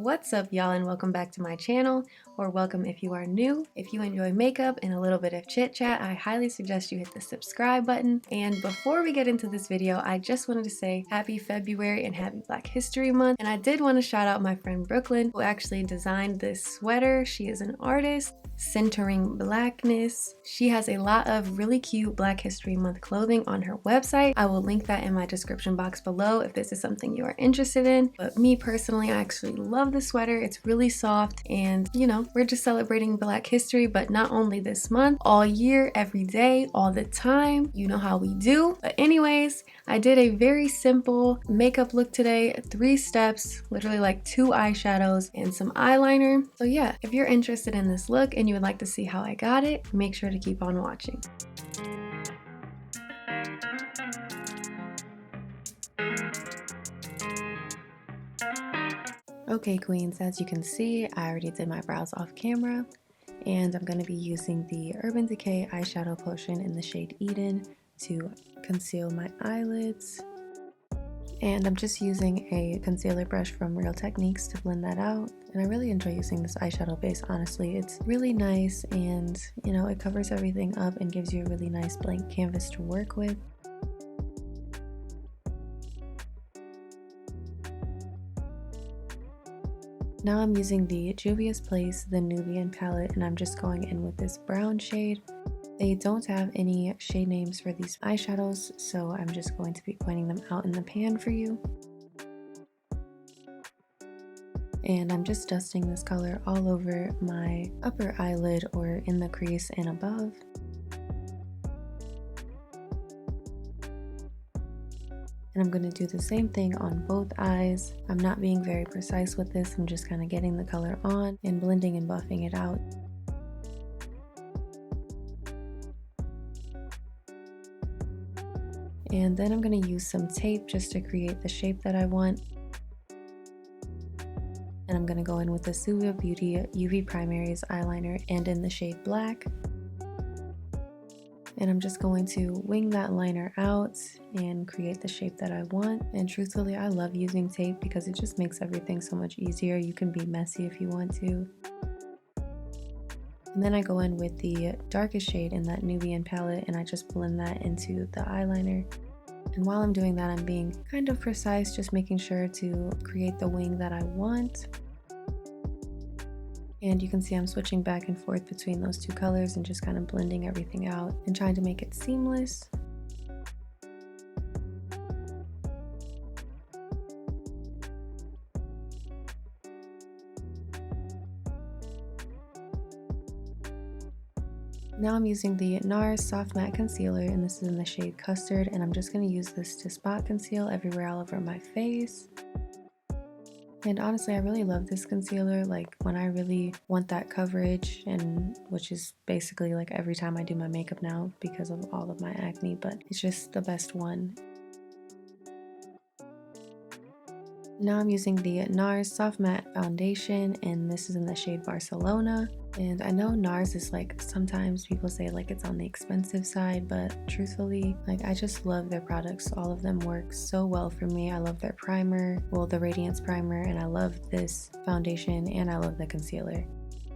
What's up, y'all, and welcome back to my channel, or welcome if you are new. If you enjoy makeup and a little bit of chit chat, I highly suggest you hit the subscribe button. And before we get into this video, I just wanted to say happy February and happy Black History Month. And I did want to shout out my friend Brooklyn, who actually designed this sweater. She is an artist centering blackness. She has a lot of really cute Black History Month clothing on her website. I will link that in my description box below if this is something you are interested in. But me personally, I actually love the sweater. It's really soft, and you know, we're just celebrating Black history, but not only this month, all year, every day, all the time. You know how we do. But anyways, I did a very simple makeup look today, 3 steps, literally like 2 eyeshadows and some eyeliner. So yeah, if you're interested in this look and you would like to see how I got it, make sure to keep on watching. Okay, queens, as you can see, I already did my brows off camera, and I'm going to be using the Urban Decay eyeshadow potion in the shade Eden to conceal my eyelids. And I'm just using a concealer brush from Real Techniques to blend that out. And I really enjoy using this eyeshadow base, honestly. It's really nice, and you know, it covers everything up and gives you a really nice blank canvas to work with. Now I'm using the Juvia's Place, the Nubian palette, and I'm just going in with this brown shade. They don't have any shade names for these eyeshadows, so I'm just going to be pointing them out in the pan for you. And I'm just dusting this color all over my upper eyelid or in the crease and above. And I'm going to do the same thing on both eyes. I'm not being very precise with this, I'm just kind of getting the color on and blending and buffing it out. And then I'm going to use some tape just to create the shape that I want. And I'm going to go in with the Suva Beauty UV Primaries eyeliner and in the shade Black. And I'm just going to wing that liner out and create the shape that I want. And truthfully, I love using tape because it just makes everything so much easier. You can be messy if you want to. And then I go in with the darkest shade in that Nubian palette and I just blend that into the eyeliner. And while I'm doing that, I'm being kind of precise, just making sure to create the wing that I want. And you can see I'm switching back and forth between those 2 colors and just kind of blending everything out and trying to make it seamless. Now I'm using the Nars Soft Matte Concealer, and this is in the shade Custard, and I'm just going to use this to spot conceal everywhere all over my face. And honestly, I really love this concealer, like when I really want that coverage, and which is basically like every time I do my makeup now because of all of my acne, but it's just the best one. Now I'm using the Nars Soft Matte Foundation, and this is in the shade Barcelona. And I know Nars is like, sometimes people say like it's on the expensive side, but truthfully, like I just love their products. All of them work so well for me. I love their primer, well, the Radiance Primer, and I love this foundation, and I love the concealer.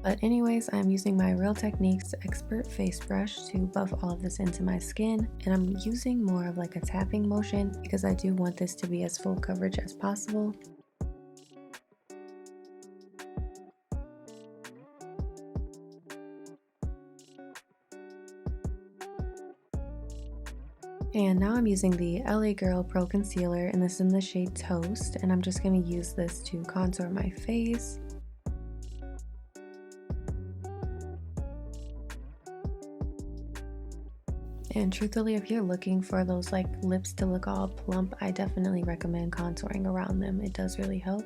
But anyways, I'm using my Real Techniques Expert Face Brush to buff all of this into my skin, and I'm using more of like a tapping motion because I do want this to be as full coverage as possible. And now I'm using the LA Girl Pro Concealer, and this is in the shade Toast, and I'm just going to use this to contour my face. And truthfully, if you're looking for those like lips to look all plump, I definitely recommend contouring around them. It does really help.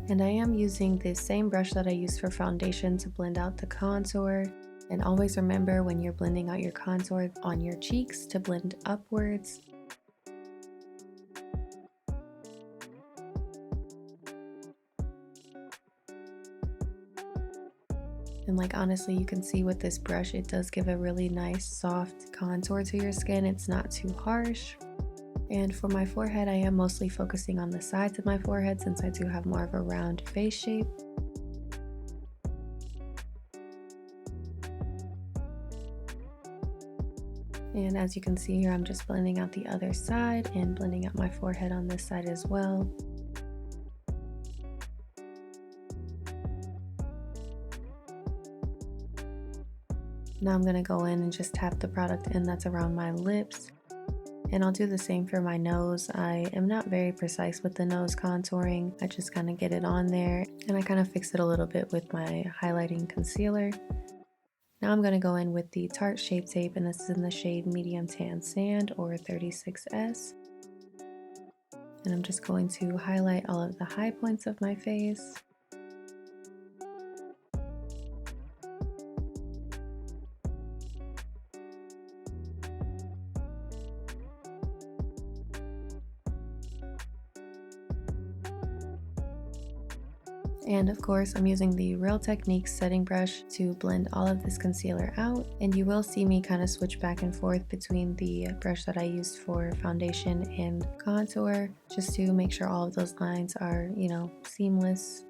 And I am using the same brush that I used for foundation to blend out the contour. And always remember when you're blending out your contour on your cheeks to blend upwards. And And like honestly, you can see with this brush, it does give a really nice soft contour to your skin. It's not too harsh. And for my forehead, I am mostly focusing on the sides of my forehead since I do have more of a round face shape. And as you can see here, I'm just blending out the other side and blending out my forehead on this side as well. Now I'm going to go in and just tap the product in that's around my lips. And I'll do the same for my nose. I am not very precise with the nose contouring. I just kind of get it on there and I kind of fix it a little bit with my highlighting concealer. Now I'm going to go in with the Tarte Shape Tape, and this is in the shade Medium Tan Sand or 36S. And I'm just going to highlight all of the high points of my face. And of course, I'm using the Real Techniques setting brush to blend all of this concealer out. And you will see me kind of switch back and forth between the brush that I used for foundation and contour, just to make sure all of those lines are, you know, seamless.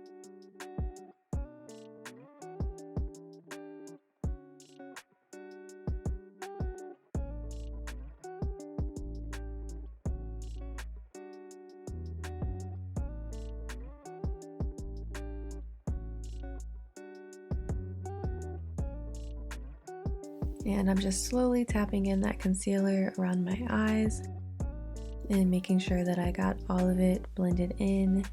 And I'm just slowly tapping in that concealer around my eyes and making sure that I got all of it blended in.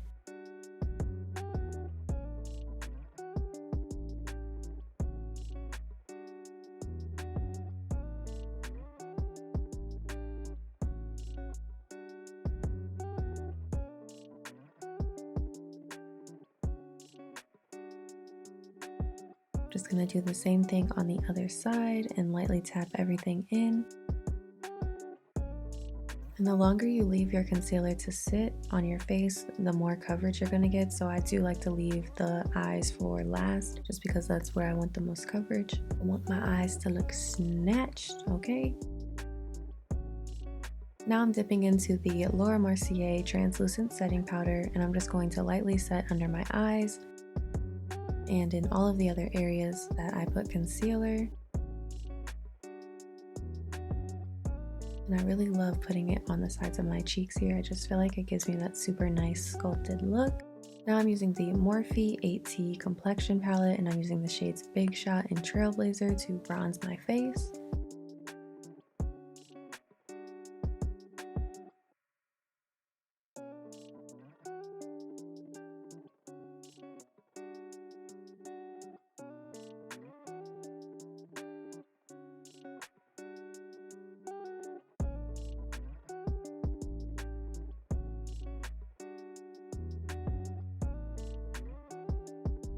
Just gonna do the same thing on the other side and lightly tap everything in. And the longer you leave your concealer to sit on your face, the more coverage you're gonna get. So I do like to leave the eyes for last, just because that's where I want the most coverage. I want my eyes to look snatched, okay? Now I'm dipping into the Laura Mercier translucent setting powder, and I'm just going to lightly set under my eyes and in all of the other areas that I put concealer. And I really love putting it on the sides of my cheeks here. I just feel like it gives me that super nice sculpted look. Now I'm using the Morphe 8T complexion palette, and I'm using the shades Big Shot and Trailblazer to bronze my face.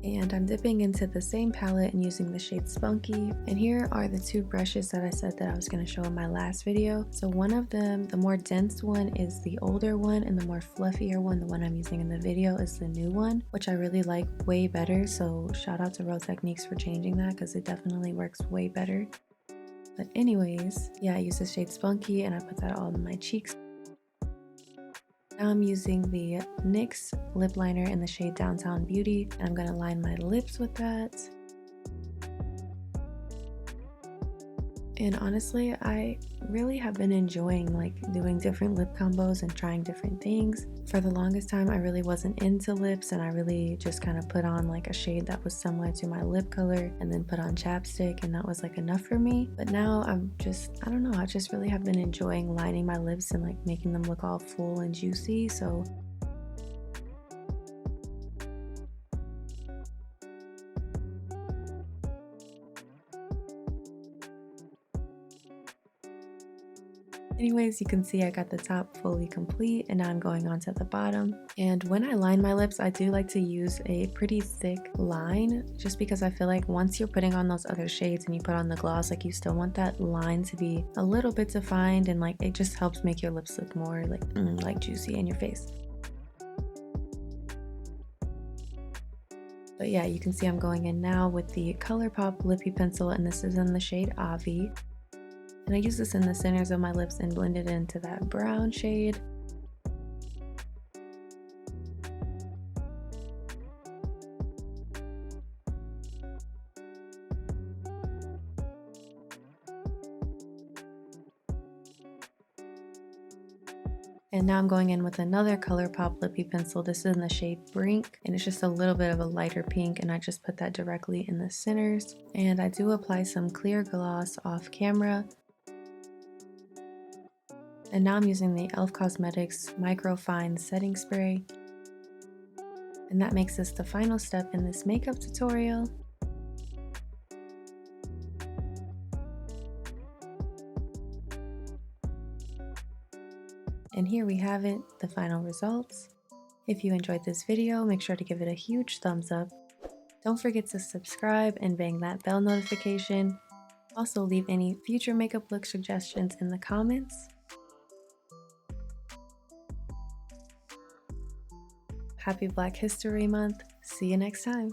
And I'm dipping into the same palette and using the shade Spunky. And here are the two brushes that I said that I was going to show in my last video. So one of them, the more dense one, is the older one, and the more fluffier one, the one I'm using in the video, is the new one, which I really like way better. So shout out to Real Techniques for changing that, because it definitely works way better. But anyways, yeah, I use the shade Spunky and I put that all on my cheeks. Now I'm using the NYX lip liner in the shade Downtown Beauty, and I'm going to line my lips with that. And honestly, I really have been enjoying like doing different lip combos and trying different things. For the longest time, I really wasn't into lips, and I really just kind of put on like a shade that was similar to my lip color and then put on chapstick, and that was like enough for me. But now I'm just, I don't know, I just really have been enjoying lining my lips and like making them look all full and juicy. So anyways, you can see I got the top fully complete, and now I'm going on to the bottom. And when I line my lips, I do like to use a pretty thick line, just because I feel like once you're putting on those other shades and you put on the gloss, like you still want that line to be a little bit defined, and like it just helps make your lips look more like juicy in your face. But yeah, you can see I'm going in now with the Colourpop Lippie pencil, and this is in the shade Obvi. And I use this in the centers of my lips and blend it into that brown shade. And now I'm going in with another Colourpop Lippie pencil. This is in the shade Brink, and it's just a little bit of a lighter pink, and I just put that directly in the centers. And I do apply some clear gloss off camera. And now I'm using the e.l.f. Cosmetics Micro Fine Setting Spray. And that makes this the final step in this makeup tutorial. And here we have it, the final results. If you enjoyed this video, make sure to give it a huge thumbs up. Don't forget to subscribe and bang that bell notification. Also, leave any future makeup look suggestions in the comments. Happy Black History Month. See you next time.